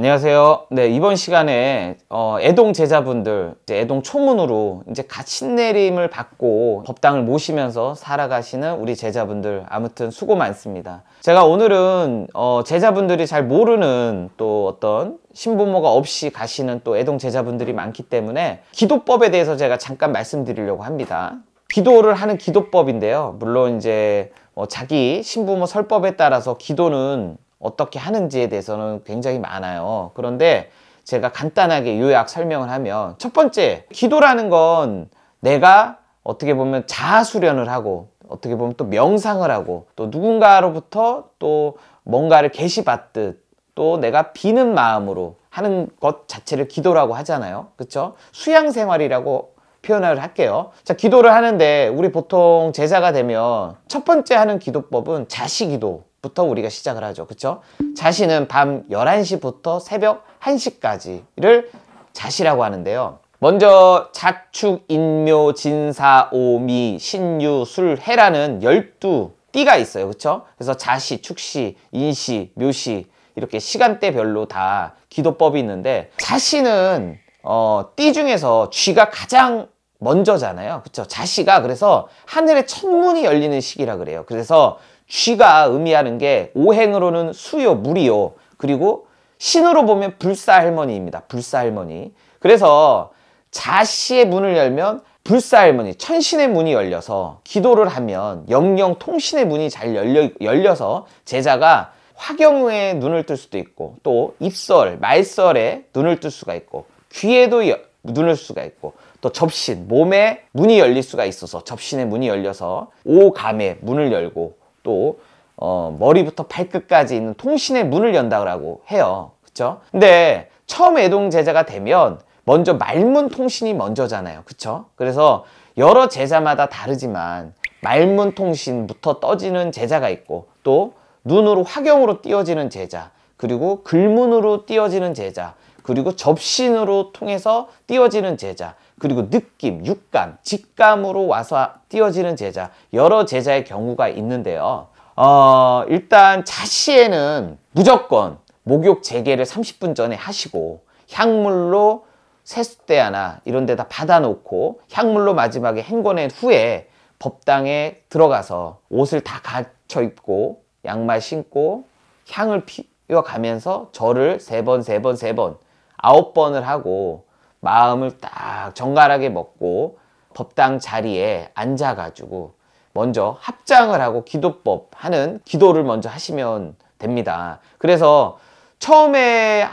안녕하세요. 네, 이번 시간에 애동 제자분들, 애동 초문으로 이제 갓 신내림을 받고 법당을 모시면서 살아가시는 우리 제자분들, 아무튼 수고 많습니다. 제가 오늘은 제자분들이 잘 모르는 또 어떤 신부모가 없이 가시는 또 애동 제자분들이 많기 때문에 기도법에 대해서 제가 잠깐 말씀드리려고 합니다. 기도를 하는 기도법인데요. 물론 이제 자기 신부모 설법에 따라서 기도는 어떻게 하는지에 대해서는 굉장히 많아요. 그런데 제가 간단하게 요약 설명을 하면, 첫 번째, 기도라는 건 내가 어떻게 보면 자아 수련을 하고, 어떻게 보면 또 명상을 하고, 또 누군가로부터 또 뭔가를 계시받듯 또 내가 비는 마음으로 하는 것 자체를 기도라고 하잖아요. 그쵸? 수양 생활이라고 표현을 할게요. 자, 기도를 하는데 우리 보통 제자가 되면 첫 번째 하는 기도법은 자시기도 부터 우리가 시작을 하죠. 그쵸? 자시는 밤 11시부터 새벽 1시까지를 자시라고 하는데요. 먼저 작축, 인묘, 진사, 오미, 신유, 술, 해라는 12띠가 있어요. 그쵸? 그래서 자시, 축시, 인시, 묘시 이렇게 시간대별로 다 기도법이 있는데, 자시는 띠 중에서 쥐가 가장 먼저잖아요. 그쵸? 자시가 그래서 하늘의 천문이 열리는 시기라 그래요. 그래서 쥐가 의미하는 게 오행으로는 수요, 물이요. 그리고 신으로 보면 불사할머니입니다. 불사할머니. 그래서 자시의 문을 열면 불사할머니, 천신의 문이 열려서 기도를 하면 영영 통신의 문이 잘 열려서 제자가 화경에 눈을 뜰 수도 있고, 또 입설, 말설에 눈을 뜰 수가 있고, 귀에도 눈을 뜰 수가 있고, 또 접신, 몸에 문이 열릴 수가 있어서 접신의 문이 열려서 오감의 문을 열고, 또 머리부터 발끝까지 있는 통신의 문을 연다고 해요. 그쵸? 근데 처음 애동 제자가 되면 먼저 말문 통신이 먼저잖아요. 그쵸? 그래서 여러 제자마다 다르지만 말문 통신부터 떠지는 제자가 있고, 또 눈으로 화경으로 띄어지는 제자, 그리고 글문으로 띄어지는 제자, 그리고 접신으로 통해서 띄어지는 제자, 그리고 느낌, 육감, 직감으로 와서 띄어지는 제자, 여러 제자의 경우가 있는데요. 일단 자시에는 무조건 목욕 재개를 30분 전에 하시고, 향물로 세숫대야나 이런 데다 받아놓고 향물로 마지막에 헹궈낸 후에 법당에 들어가서 옷을 다 갖춰 입고 양말 신고 향을 피워가면서 절을 3번, 9번을 하고 마음을 딱 정갈하게 먹고 법당 자리에 앉아가지고 먼저 합장을 하고 기도법 하는 기도를 먼저 하시면 됩니다. 그래서 처음에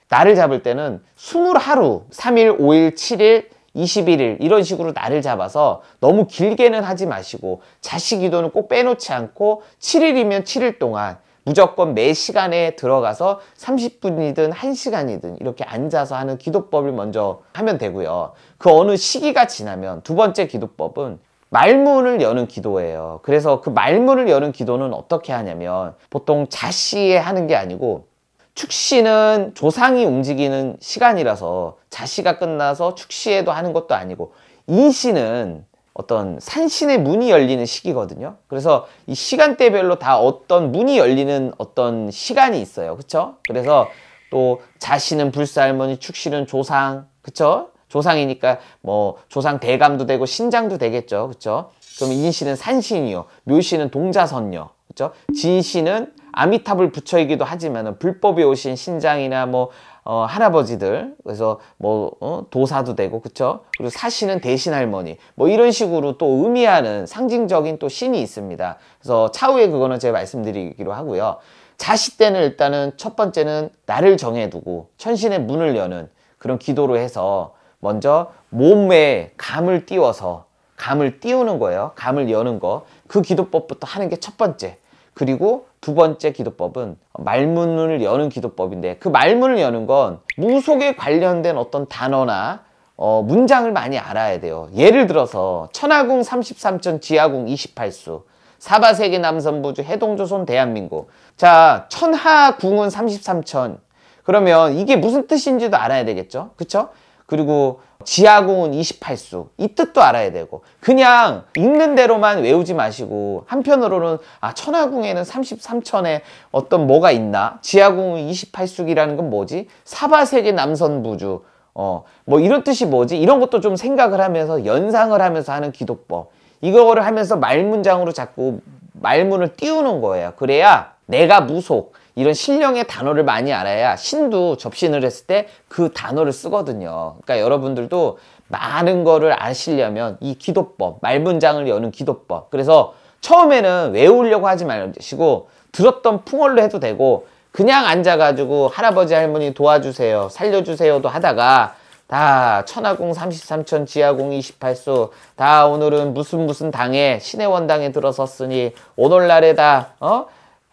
날을 잡을 때는 20하루, 3일, 5일, 7일, 21일 이런 식으로 날을 잡아서 너무 길게는 하지 마시고, 자시 기도는 꼭 빼놓지 않고 7일이면 7일 동안 무조건 매 시간에 들어가서 30분이든 1시간이든 이렇게 앉아서 하는 기도법을 먼저 하면 되고요. 그 어느 시기가 지나면 두 번째 기도법은 말문을 여는 기도예요. 그래서 그 말문을 여는 기도는 어떻게 하냐면, 보통 자시에 하는 게 아니고 축시는 조상이 움직이는 시간이라서 자시가 끝나서 축시에도 하는 것도 아니고, 인시는 어떤 산신의 문이 열리는 시기거든요. 그래서 이 시간대별로 다 어떤 문이 열리는 어떤 시간이 있어요. 그쵸? 그래서 또 자시는 불사할머니, 축시는 조상, 그쵸? 조상이니까 뭐 조상 대감도 되고 신장도 되겠죠. 그쵸? 그럼 인시는 산신이요, 묘시는 동자선녀, 그쵸? 진시는 아미탑을 부처이기도 하지만 불법에 오신 신장이나 뭐 할아버지들, 그래서 뭐 도사도 되고, 그쵸? 그리고 사시는 대신할머니, 뭐 이런 식으로 또 의미하는 상징적인 또 신이 있습니다. 그래서 차후에 그거는 제가 말씀드리기로 하고요. 자시 때는 일단은 첫 번째는 나를 정해두고 천신의 문을 여는 그런 기도로 해서 먼저 몸에 감을 띄워서 감을 띄우는 거예요. 감을 여는 거, 그 기도법부터 하는 게 첫 번째. 그리고 두 번째 기도법은 말문을 여는 기도법인데, 그 말문을 여는 건 무속에 관련된 어떤 단어나 문장을 많이 알아야 돼요. 예를 들어서 천하궁 33천, 지하궁 28수, 사바세계 남선부주, 해동조선 대한민국. 자, 천하궁은 33천. 그러면 이게 무슨 뜻인지도 알아야 되겠죠? 그쵸? 그리고 지하궁은 28수. 이 뜻도 알아야 되고. 그냥 읽는 대로만 외우지 마시고, 한편으로는 천하궁에는 33천에 어떤 뭐가 있나? 지하궁은 28수기라는 건 뭐지? 사바세계 남선부주. 뭐 이런 뜻이 뭐지? 이런 것도 좀 생각을 하면서 연상을 하면서 하는 기도법. 이거를 하면서 말문장으로 자꾸 말문을 띄우는 거예요. 그래야 내가 무속, 이런 신령의 단어를 많이 알아야 신도 접신을 했을 때 그 단어를 쓰거든요. 그러니까 여러분들도 많은 거를 아시려면 이 기도법, 말문장을 여는 기도법. 그래서 처음에는 외우려고 하지 마시고 들었던 풍월로 해도 되고, 그냥 앉아가지고 할아버지 할머니 도와주세요, 살려주세요도 하다가 다 천하궁 33천 지하궁 28수 다 오늘은 무슨 당에 신의 원당에 들어섰으니 오늘날에 다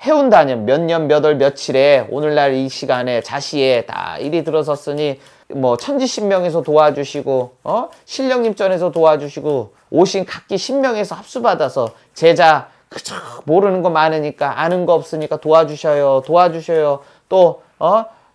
해운다년 몇 년 몇 월 며칠에 오늘날 이 시간에 자시에 다 일이 들어섰으니 뭐 천지신명에서 도와주시고 신령님 전에서 도와주시고 오신 각기 신명에서 합수받아서 제자 그저 모르는 거 많으니까 아는 거 없으니까 도와주셔요 또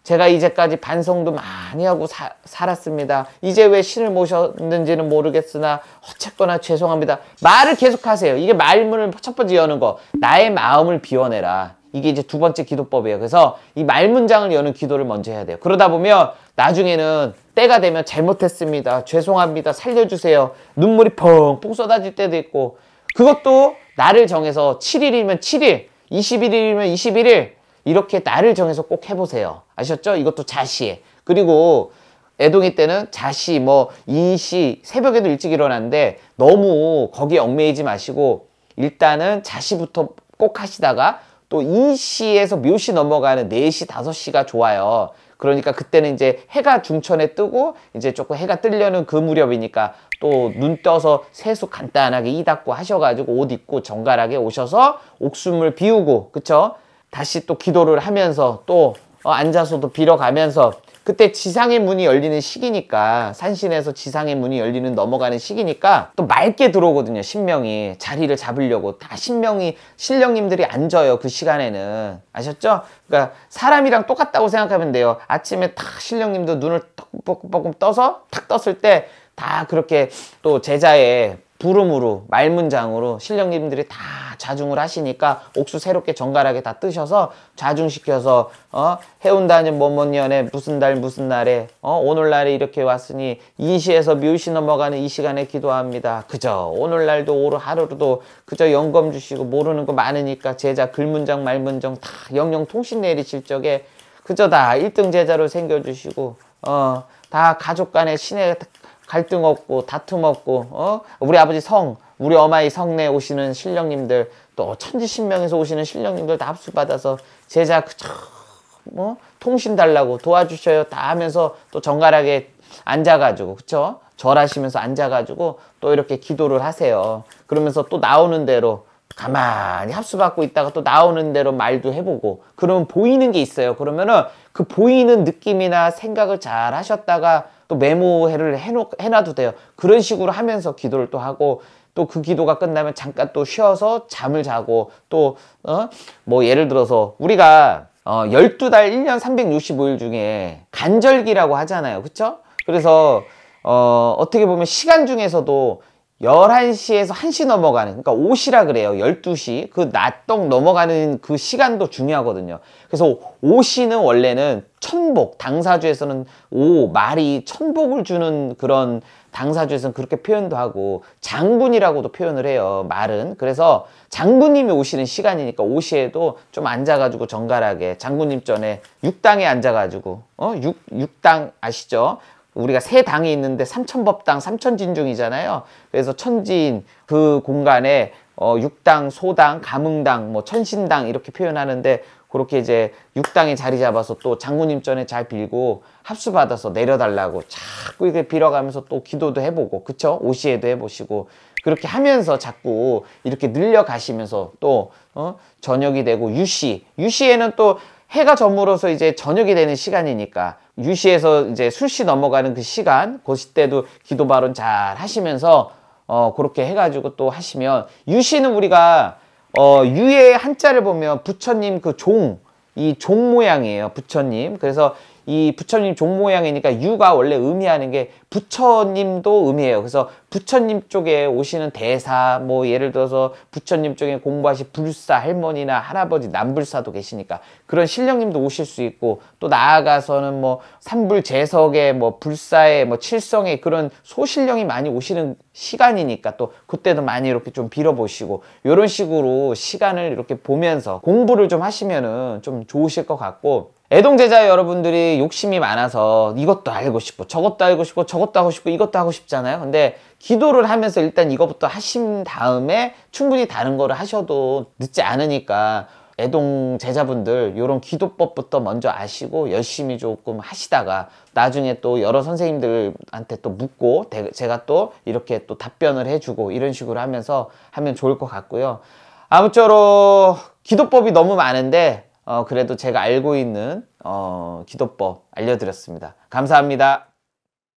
제가 이제까지 반성도 많이 하고 살았습니다. 이제 왜 신을 모셨는지는 모르겠으나 어쨌거나 죄송합니다. 말을 계속하세요. 이게 말문을 첫 번째 여는 거. 나의 마음을 비워내라. 이게 이제 두 번째 기도법이에요. 그래서 이 말문장을 여는 기도를 먼저 해야 돼요. 그러다 보면 나중에는 때가 되면 잘못했습니다, 죄송합니다, 살려주세요, 눈물이 펑펑 쏟아질 때도 있고, 그것도 나를 정해서 7일이면 7일, 21일이면 21일 이렇게 날을 정해서 꼭 해보세요. 아셨죠? 이것도 자시에. 그리고 애동이 때는 자시, 인시, 새벽에도 일찍 일어나는데 너무 거기에 얽매이지 마시고 일단은 자시부터 꼭 하시다가 또 인시에서 묘시 넘어가는 4시, 5시가 좋아요. 그러니까 그때는 이제 해가 중천에 뜨고 이제 조금 해가 뜨려는 그 무렵이니까 또 눈 떠서 세수 간단하게 이 닦고 하셔가지고 옷 입고 정갈하게 오셔서 옥숨을 비우고, 그쵸? 다시 또 기도를 하면서 또 앉아서도 빌어가면서, 그때 지상의 문이 열리는 시기니까, 산신에서 지상의 문이 열리는 넘어가는 시기니까 또 맑게 들어오거든요. 신명이 자리를 잡으려고 다 신령님들이 앉아요. 그 시간에는. 아셨죠? 그러니까 사람이랑 똑같다고 생각하면 돼요. 아침에 탁 신령님도 눈을 뻑뻑뻑 떠서 탁 떴을 때 다 그렇게 또 제자의 부름으로 말문장으로 신령님들이 다 자중을 하시니까 옥수 새롭게 정갈하게 다 뜨셔서 자중시켜서 해운다년 뭐뭐년에 무슨 달 무슨 날에 오늘날에 이렇게 왔으니 인시에서 묘시 넘어가는 이 시간에 기도합니다. 그저 오늘날도 오늘 하루도 그저 영검 주시고 모르는 거 많으니까 제자 글문장 말문장 다 영영 통신 내리실 적에 그저 다 1등 제자로 생겨주시고 다 가족 간에 신의 갈등 없고 다툼 없고 우리 아버지 우리 어마이 성내 오시는 신령님들, 또 천지신명에서 오시는 신령님들 다 합수받아서 제자 그저 통신 달라고 도와주셔요 다 하면서 또 정갈하게 앉아가지고, 그쵸? 절하시면서 앉아가지고 또 이렇게 기도를 하세요. 그러면서 또 나오는 대로 가만히 합수받고 있다가 또 나오는 대로 말도 해보고, 그러면 보이는 게 있어요. 그러면은 그 보이는 느낌이나 생각을 잘 하셨다가 또 메모를 해놔도 돼요. 그런 식으로 하면서 기도를 또 하고, 또 그 기도가 끝나면 잠깐 또 쉬어서 잠을 자고, 또 예를 들어서 우리가 12달 1년 365일 중에 간절기라고 하잖아요. 그쵸? 그래서 어떻게 보면 시간 중에서도 11시에서 1시 넘어가는, 그러니까 5시라 그래요. 12시. 그 낮동 넘어가는 그 시간도 중요하거든요. 그래서 5시는 원래는 천복, 당사주에서는 말이 천복을 주는 그런, 당사주에서는 그렇게 표현도 하고 장군이라고도 표현을 해요, 말은. 그래서 장군님이 오시는 시간이니까 5시에도 좀 앉아가지고 정갈하게 장군님 전에 육당에 앉아가지고 육당 아시죠? 우리가 세 당이 있는데 삼천법당, 삼천진중이잖아요. 그래서 천진 그 공간에 육당, 소당, 가문당, 천신당 이렇게 표현하는데, 그렇게 이제 육당에 자리 잡아서 또 장군님 전에 잘 빌고 합수받아서 내려달라고 자꾸 이렇게 빌어가면서 또 기도도 해보고, 그쵸? 오시에도 해보시고, 그렇게 하면서 자꾸 이렇게 늘려가시면서 또 저녁이 되고 유시에는 또 해가 저물어서 이제 저녁이 되는 시간이니까 유시에서 이제 술시 넘어가는 그 시간, 그 시때도 기도 발언 잘 하시면서 그렇게 해가지고 또 하시면, 유시는 우리가 유의 한자를 보면 부처님 그 이 종 모양이에요, 부처님. 그래서 이 부처님 종 모양이니까 유가 원래 의미하는 게 부처님도 의미해요. 그래서 부처님 쪽에 오시는 대사, 뭐 예를 들어서 부처님 쪽에 공부하신 불사 할머니나 할아버지 남불사도 계시니까 그런 신령님도 오실 수 있고, 또 나아가서는 뭐 삼불제석에 뭐 불사에 뭐 칠성에 그런 소신령이 많이 오시는 시간이니까 또 그때도 많이 이렇게 좀 빌어보시고, 이런 식으로 시간을 이렇게 보면서 공부를 좀 하시면은 좀 좋으실 것 같고, 애동제자 여러분들이 욕심이 많아서 이것도 알고 싶고 저것도 알고 싶고 저것도 하고 싶고 이것도 하고 싶잖아요. 근데 기도를 하면서 일단 이거부터 하신 다음에 충분히 다른 거를 하셔도 늦지 않으니까, 애동 제자분들 요런 기도법부터 먼저 아시고 열심히 조금 하시다가 나중에 또 여러 선생님들한테 또 묻고 제가 또 이렇게 또 답변을 해주고 이런 식으로 하면서 하면 좋을 것 같고요. 아무쪼록 기도법이 너무 많은데 그래도 제가 알고 있는 기도법 알려드렸습니다. 감사합니다.